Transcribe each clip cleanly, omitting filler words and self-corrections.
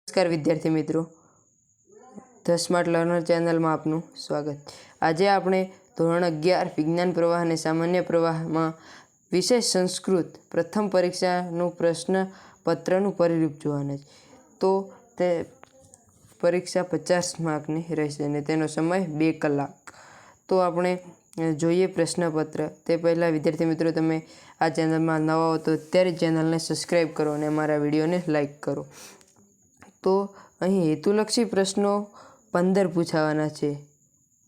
નમસ્કાર વિદ્યાર્થી મિત્રો, ધ સ્માર્ટ લર્નર ચેનલમાં આપનું સ્વાગત। આજે આપણે ધોરણ 11 વિજ્ઞાન પ્રવાહ અને સામાન્ય પ્રવાહમાં વિષય સંસ્કૃત પ્રથમ પરીક્ષાનું પ્રશ્નપત્રનું પરિરૂપ જોવાના છે। તો તે પરીક્ષા 50 માર્કની રહેશે અને તેનો સમય 2 કલાક। તો આપણે જોઈએ પ્રશ્નપત્ર તે પહેલાં વિદ્યાર્થી મિત્રો, તમે આ ચેનલમાં નવા હો તો અત્યારે ચેનલને સબસ્ક્રાઈબ કરો અને અમારા વિડીયોને લાઈક કરો। તો અહીં હેતુલક્ષી પ્રશ્નો 15 પૂછાવાના છે।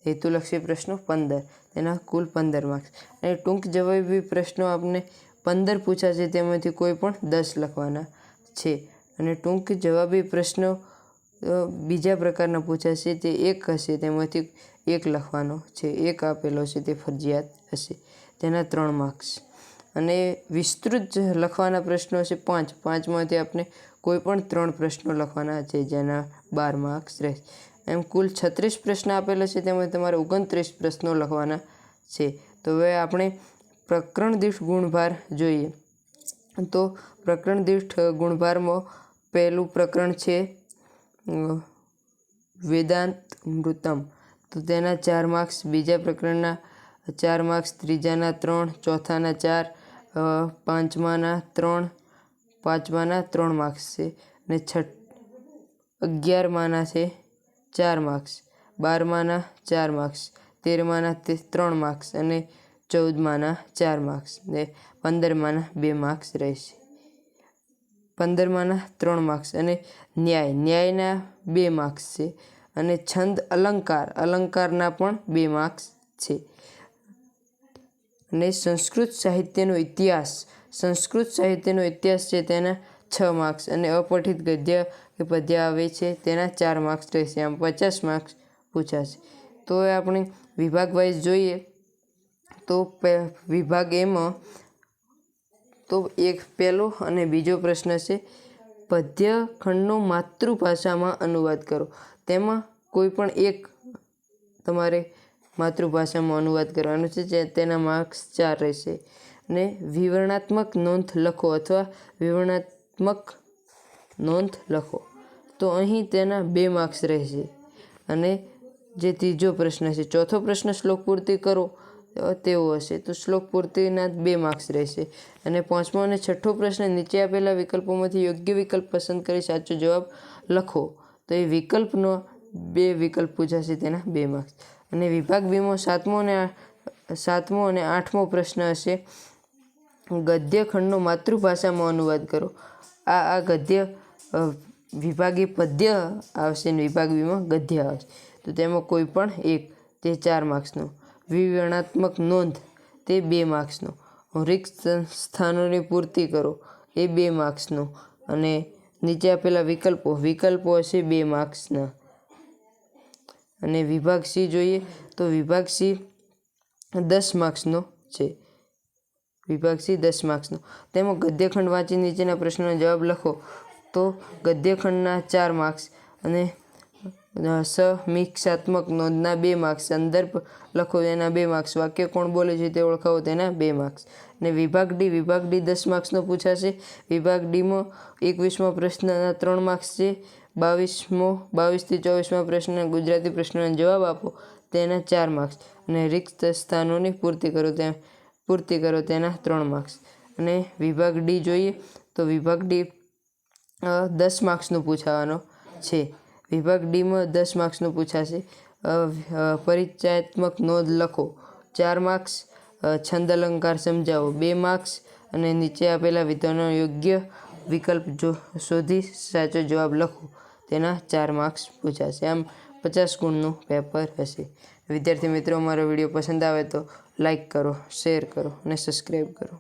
હેતુલક્ષી પ્રશ્નો 15, તેના કુલ 15 માર્ક્સ। અને ટૂંક જવાબી પ્રશ્નો આપણે 15 પૂછાશે, તેમાંથી કોઈ પણ 10 લખવાના છે। અને ટૂંક જવાબી પ્રશ્નો બીજા પ્રકારના પૂછાશે, તે 1 હશે, તેમાંથી 1 લખવાનો છે। 1 આપેલો છે તે ફરજિયાત હશે, તેના 3 માર્ક્સ। અને વિસ્તૃત લખવાના પ્રશ્નો છે 5, 5માંથી આપણે કોઈ પણ 3 પ્રશ્નો લખવાના છે, જેના 12 માર્ક્સ રહેશે। એમ કુલ 36 પ્રશ્ન આપેલા છે, તેમાં તમારે 29 પ્રશ્નો લખવાના છે। તો હવે આપણે પ્રકરણ દીઠ ગુણભાર જોઈએ। તો પ્રકરણ દીઠ ગુણભારમાં પહેલું પ્રકરણ છે વેદાંત મૃતમ, તો તેના 4 માર્ક્સ। બીજા પ્રકરણના 4 માર્ક્સ, ત્રીજાના 3, ચોથાના 4, પાંચમાના 3, પાંચમાના 3 માર્ક્સ છે। અને 11માના છે 4 માર્ક્સ, 12માના 4 માર્ક્સ, 13માના 3 માર્ક્સ અને 14માના 4 માર્ક્સ ને 15માના 2 માર્ક્સ રહેશે। 15માના 3 માર્ક્સ અને ન્યાયના 2 માર્ક્સ છે। અને છંદ અલંકારના પણ 2 માર્ક્સ છે। અને સંસ્કૃત સાહિત્યનો ઇતિહાસ છે, તેના 6 માર્ક્સ। અને અપઠિત ગદ્ય કે પદ્ય આવે છે, તેના 4 માર્ક્સ રહેશે। આમ 50 માર્ક્સ પૂછાશે। તો હવે આપણે વિભાગ વાઇઝ જોઈએ। તો વિભાગ એમાં તો પહેલો અને બીજો પ્રશ્ન છે પદ્ય ખંડનો માતૃભાષામાં અનુવાદ કરો। તેમાં કોઈ પણ એક તમારે માતૃભાષામાં અનુવાદ કરવાનો છે, તેના માર્ક્સ 4 રહેશે। અને વિવરણાત્મક નોંધ લખો અથવા વિવરણાત્મક નોંધ લખો, તો અહીં તેના 2 માર્ક્સ રહેશે। અને જે ત્રીજો પ્રશ્ન છે, ચોથો પ્રશ્ન શ્લોક પૂર્તિ કરો તેવો હશે, તો શ્લોક પૂર્તિના 2 માર્ક્સ રહેશે। અને 5મો અને 6ઠ્ઠો પ્રશ્ન નીચે આપેલા વિકલ્પોમાંથી યોગ્ય વિકલ્પ પસંદ કરી સાચો જવાબ લખો, તો એ વિકલ્પનો 2 વિકલ્પ પૂછાશે, તેના 2 માર્ક્સ। અને વિભાગ બીમાં 7મો અને 8મો પ્રશ્ન હશે ગદ્ય ખંડનો માતૃભાષામાં અનુવાદ કરો। આ ગદ્ય વિભાગી પદ્ય આવશે અને વિભાગ બીમાં ગદ્ય આવશે, તો તેમાં કોઈ પણ એક, તે 4 માર્ક્સનો। વિવરણાત્મક નોંધ, તે 2 માર્ક્સનો। રિક્ત સ્થાનોની પૂર્તિ કરો, એ 2 માર્ક્સનો। અને નીચે આપેલા વિકલ્પો હશે 2 માર્ક્સના। અને વિભાગ સી જોઈએ, તો વિભાગ સી 10 માર્ક્સનો છે। વિભાગ સી 10 માર્ક્સનો, તેમાં ગદ્યખંડ વાંચી નીચેના પ્રશ્નોના જવાબ લખો, તો ગદ્યખંડના 4 માર્ક્સ। અને સમીક્ષાત્મક નોંધના 2 માર્ક્સ, સંદર્ભ લખો એના 2 માર્ક્સ, વાક્ય કોણ બોલે છે તે ઓળખાવો તેના 2 માર્ક્સ। અને વિભાગ ડી 10 માર્ક્સનો પૂછાશે। વિભાગ ડીમાં 21મા પ્રશ્નના 3 માર્ક્સ છે। 22થી 24મા પ્રશ્નના ગુજરાતી પ્રશ્નોના જવાબ આપો, તેના 4 માર્ક્સ। અને રિક્ત સ્થાનોની પૂર્તિ કરો તેના 3 માર્ક્સ। અને વિભાગ ડી જોઈએ, તો વિભાગ ડી 10 માર્ક્સનું પૂછાવાનો છે। વિભાગ ડીમાં 10 માર્ક્સનું પૂછાશે। પરિચયાત્મક નોંધ લખો 4 માર્ક્સ, છંદ અલંકાર સમજાવો 2 માર્ક્સ। અને નીચે આપેલા વિધાનો યોગ્ય વિકલ્પ શોધી સાચો જવાબ લખો, તેના 4 માર્ક્સ પૂછાશે। આમ 50 ગુણનું પેપર હશે। વિદ્યાર્થી મિત્રો, અમારો વિડીયો પસંદ આવે તો લાઈક કરો, શેર કરો અને સબસ્ક્રાઈબ કરો।